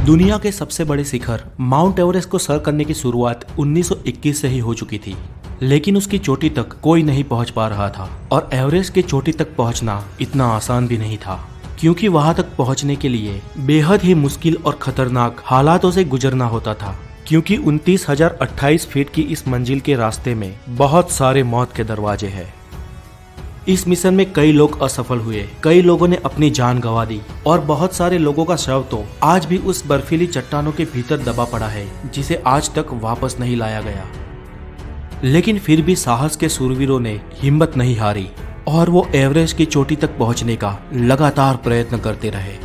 दुनिया के सबसे बड़े शिखर माउंट एवरेस्ट को सर करने की शुरुआत 1921 से ही हो चुकी थी, लेकिन उसकी चोटी तक कोई नहीं पहुंच पा रहा था। और एवरेस्ट की चोटी तक पहुंचना इतना आसान भी नहीं था, क्योंकि वहां तक पहुंचने के लिए बेहद ही मुश्किल और खतरनाक हालातों से गुजरना होता था। क्योंकि 29,028 फीट की इस मंजिल के रास्ते में बहुत सारे मौत के दरवाजे हैं। इस मिशन में कई लोग असफल हुए, कई लोगों ने अपनी जान गंवा दी और बहुत सारे लोगों का शव तो आज भी उस बर्फीली चट्टानों के भीतर दबा पड़ा है, जिसे आज तक वापस नहीं लाया गया। लेकिन फिर भी साहस के शूरवीरों ने हिम्मत नहीं हारी और वो एवरेस्ट की चोटी तक पहुंचने का लगातार प्रयत्न करते रहे।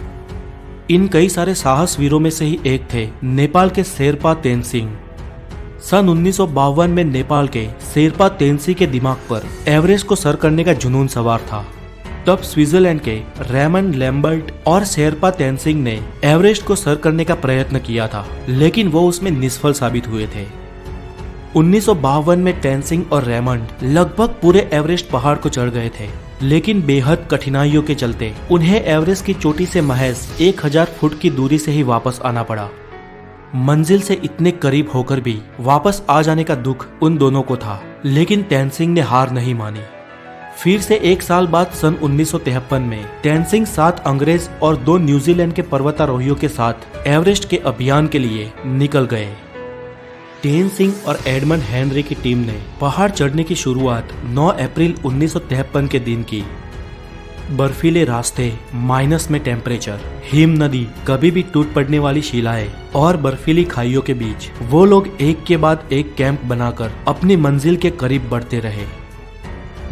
इन कई सारे साहस वीरों में से ही एक थे नेपाल के शेरपा तेनसिंह। सन 1952 में नेपाल के शेरपा तेनसी के दिमाग पर एवरेस्ट को सर करने का जुनून सवार था। तब स्विट्जरलैंड के रेमंड लैम्बर्ट और शेरपा तेनसिंह ने एवरेस्ट को सर करने का प्रयत्न किया था, लेकिन वो उसमें निष्फल साबित हुए थे। 1952 में तेनसिंह और रेमंड लगभग पूरे एवरेस्ट पहाड़ को चढ़ गए थे, लेकिन बेहद कठिनाइयों के चलते उन्हें एवरेस्ट की चोटी से महज 1000 फुट की दूरी से ही वापस आना पड़ा। मंजिल से इतने करीब होकर भी वापस आ जाने का दुख उन दोनों को था, लेकिन तेनसिंह ने हार नहीं मानी। फिर से एक साल बाद सन 1953 में तेनसिंह 7 अंग्रेज और 2 न्यूजीलैंड के पर्वतारोहियों के साथ एवरेस्ट के अभियान के लिए निकल गए। तेनसिंह और एडमंड हेनरी की टीम ने पहाड़ चढ़ने की शुरुआत 9 अप्रैल 1953 के दिन की। बर्फीले रास्ते, माइनस में टेम्परेचर, हिम नदी, कभी भी टूट पड़ने वाली शिलाएं और बर्फीली खाइयों के बीच वो लोग एक के बाद एक कैंप बनाकर अपनी मंजिल के करीब बढ़ते रहे।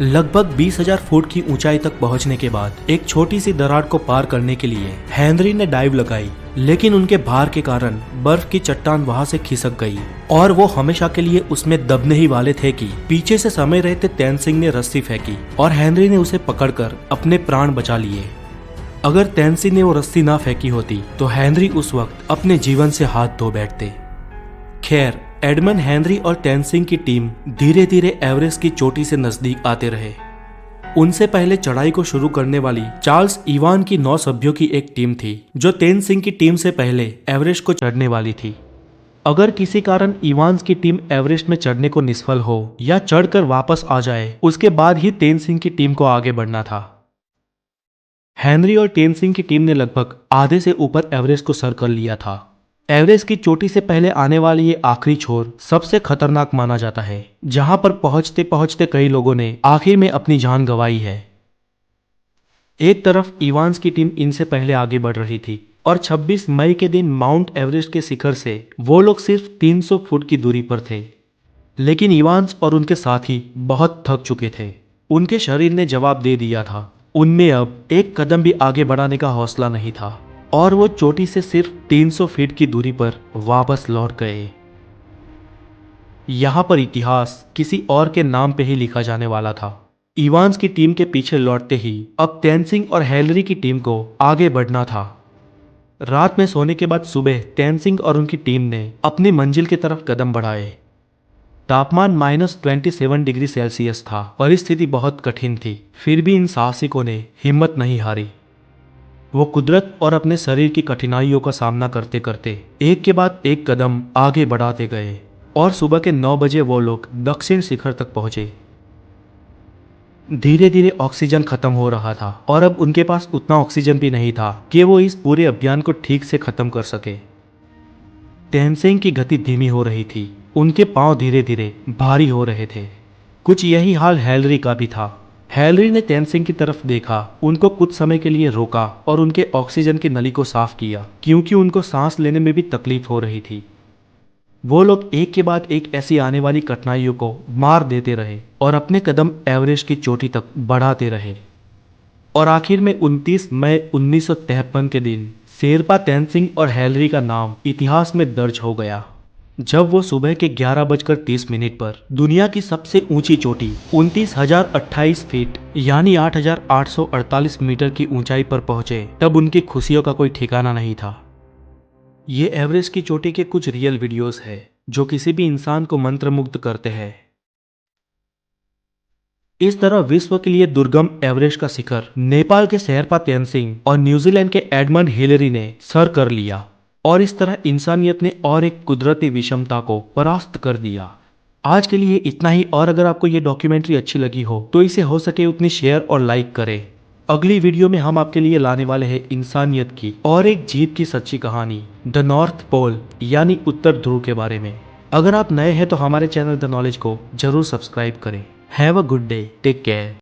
लगभग 20,000 फुट की ऊंचाई तक पहुंचने के बाद एक छोटी सी दरार को पार करने के लिए हेनरी ने डाइव लगाई, लेकिन उनके भार के कारण बर्फ की चट्टान वहां से खिसक गई और वो हमेशा के लिए उसमें दबने ही वाले थे कि पीछे से समय रहते तेनसिंह ने रस्सी फेंकी और हेनरी ने उसे पकड़कर अपने प्राण बचा लिए। अगर तेनसिंह ने वो रस्सी ना फेंकी होती तो हेनरी उस वक्त अपने जीवन से हाथ धो बैठते। खैर, एडमंड हेनरी और तेनसिंह की टीम धीरे धीरे एवरेस्ट की चोटी से नजदीक आते रहे। उनसे पहले चढ़ाई को शुरू करने वाली चार्ल्स इवान की 9 सभ्यों की एक टीम थी, जो तेनसिंह की टीम से पहले एवरेस्ट को चढ़ने वाली थी। अगर किसी कारण इवान्स की टीम एवरेस्ट में चढ़ने को निष्फल हो या चढ़कर वापस आ जाए, उसके बाद ही तेनसिंह की टीम को आगे बढ़ना था। हेनरी और तेनसिंह की टीम ने लगभग आधे से ऊपर एवरेस्ट को सर कर लिया था। एवरेस्ट की चोटी से पहले आने वाली ये आखिरी छोर सबसे खतरनाक माना जाता है, जहां पर पहुंचते पहुंचते कई लोगों ने आखिर में अपनी जान गंवाई है। एक तरफ इवान्स की टीम इनसे पहले आगे बढ़ रही थी और 26 मई के दिन माउंट एवरेस्ट के शिखर से वो लोग सिर्फ 300 फुट की दूरी पर थे। लेकिन इवान्स और उनके साथी बहुत थक चुके थे। उनके शरीर ने जवाब दे दिया था। उनमें अब एक कदम भी आगे बढ़ाने का हौसला नहीं था और वो चोटी से सिर्फ 300 फीट की दूरी पर वापस लौट गए। यहां पर इतिहास किसी और के नाम पे ही लिखा जाने वाला था। इवान्स की टीम के पीछे लौटते ही अब तेनसिंह और हेनरी की टीम को आगे बढ़ना था। रात में सोने के बाद सुबह तेनसिंह और उनकी टीम ने अपनी मंजिल की तरफ कदम बढ़ाए। तापमान -27 डिग्री सेल्सियस था। परिस्थिति बहुत कठिन थी, फिर भी इन साहसिकों ने हिम्मत नहीं हारी। वो कुदरत और अपने शरीर की कठिनाइयों का सामना करते करते एक के बाद एक कदम आगे बढ़ाते गए और सुबह के 9 बजे वो लोग दक्षिण शिखर तक पहुंचे। धीरे धीरे ऑक्सीजन खत्म हो रहा था और अब उनके पास उतना ऑक्सीजन भी नहीं था कि वो इस पूरे अभियान को ठीक से खत्म कर सके। तेनसिंह की गति धीमी हो रही थी, उनके पांव धीरे धीरे भारी हो रहे थे। कुछ यही हाल हेनरी का भी था। हेनरी ने तेनसिंह की तरफ देखा, उनको कुछ समय के लिए रोका और उनके ऑक्सीजन की नली को साफ किया, क्योंकि उनको सांस लेने में भी तकलीफ हो रही थी। वो लोग एक के बाद एक ऐसी आने वाली कठिनाइयों को मार देते रहे और अपने कदम एवरेस्ट की चोटी तक बढ़ाते रहे। और आखिर में 29 मई 1953 के दिन शेरपा तेनसिंह और हेनरी का नाम इतिहास में दर्ज हो गया, जब वो सुबह के 11:30 पर दुनिया की सबसे ऊंची चोटी 29,028 फीट यानी 8,848 मीटर की ऊंचाई पर पहुंचे। तब उनकी खुशियों का कोई ठिकाना नहीं था। ये एवरेस्ट की चोटी के कुछ रियल वीडियोस है जो किसी भी इंसान को मंत्रमुग्ध करते हैं। इस तरह विश्व के लिए दुर्गम एवरेस्ट का शिखर नेपाल के शेरपा तेनसिंह और न्यूजीलैंड के एडमंड हिलेरी ने सर कर लिया। और इस तरह इंसानियत ने और एक कुदरती विषमता को परास्त कर दिया। आज के लिए इतना ही, और अगर आपको ये डॉक्यूमेंट्री अच्छी लगी हो तो इसे हो सके उतनी शेयर और लाइक करें। अगली वीडियो में हम आपके लिए लाने वाले हैं इंसानियत की और एक जीत की सच्ची कहानी, द नॉर्थ पोल यानी उत्तर ध्रुव के बारे में। अगर आप नए हैं तो हमारे चैनल द नॉलेज को जरूर सब्सक्राइब करें। Have a good day, take care.